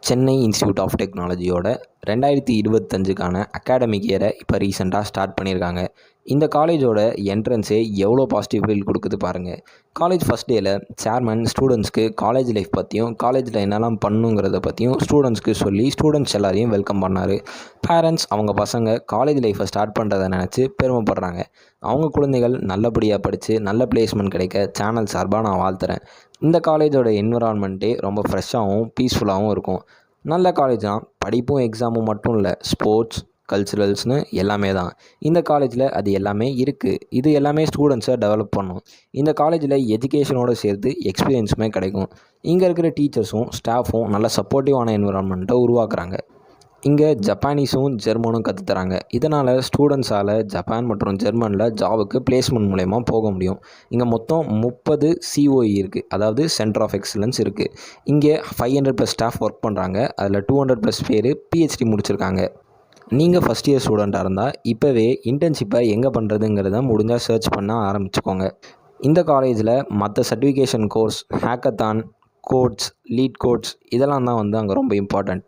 Chennai institute of டெக்னாலஜியோட 2025க்கான academic இயரை இப்போ ரீசெண்டாக start பண்ணியிருக்காங்க. இந்த காலேஜோட என்ட்ரன்ஸே எவ்வளோ பாசிட்டிவ் ஃபீல் கொடுக்குது பாருங்கள். காலேஜ் ஃபஸ்ட் டேயில் சேர்மன் ஸ்டூடெண்ட்ஸ்க்கு காலேஜ் லைஃப் பற்றியும் காலேஜில் என்னெல்லாம் பண்ணுங்கிறத பற்றியும் ஸ்டூடெண்ட்ஸ்க்கு சொல்லி ஸ்டூடெண்ட்ஸ் எல்லாரையும் வெல்கம் பண்ணார். பேரண்ட்ஸ் அவங்க பசங்க காலேஜ் லைஃப்பை ஸ்டார்ட் பண்ணுறதை நினச்சி பெருமைப்படுறாங்க. அவங்க குழந்தைகள் நல்லபடியாக படித்து நல்ல பிளேஸ்மெண்ட் கிடைக்க சேனல் சார்பாக நான் வாழ்த்துறேன். இந்த காலேஜோட என்விரான்மெண்ட்டே ரொம்ப ஃப்ரெஷ்ஷாகவும் பீஸ்ஃபுல்லாகவும் இருக்கும். நல்ல காலேஜ் தான். படிப்பும் எக்ஸாமும் மட்டும் இல்லை, ஸ்போர்ட்ஸ் கல்ச்சுரல்ஸ்னு எல்லாமே தான். இந்த காலேஜில் அது எல்லாமே இருக்குது. இது எல்லாமே ஸ்டூடெண்ட்ஸை டெவலப் பண்ணும். இந்த காலேஜில் எஜுகேஷனோடு சேர்த்து எக்ஸ்பீரியன்ஸுமே கிடைக்கும். இங்கே இருக்கிற டீச்சர்ஸும் ஸ்டாஃபும் நல்ல சப்போர்ட்டிவான என்விரான்மெண்ட்டை உருவாக்குறாங்க. இங்கே ஜப்பானீஸும் ஜெர்மனும் கற்றுத்தராங்க. இதனால் ஸ்டூடெண்ட்ஸால் ஜப்பான் மற்றும் ஜெர்மனில் ஜாபுக்கு பிளேஸ்மெண்ட் மூலயமா போக முடியும். இங்கே மொத்தம் 30 COE இருக்குது, அதாவது சென்டர் ஆஃப் எக்ஸலன்ஸ் இருக்குது. இங்கே 500+ ஸ்டாஃப் ஒர்க் பண்ணுறாங்க. அதில் 200+ பேர் PhD முடிச்சிருக்காங்க. நீங்கள் ஃபஸ்ட் இயர் ஸ்டூடெண்ட்டாக இருந்தால் இப்போவே இன்டர்ன்ஷிப்பை எங்கே பண்ணுறதுங்கிறத முடிஞ்சால் சர்ச் பண்ண ஆரம்பிச்சுக்கோங்க. இந்த காலேஜில் மற்ற certification course, hackathon, codes, leet codes இதெல்லாம் தான் அங்கே ரொம்ப இம்பார்ட்டண்ட்.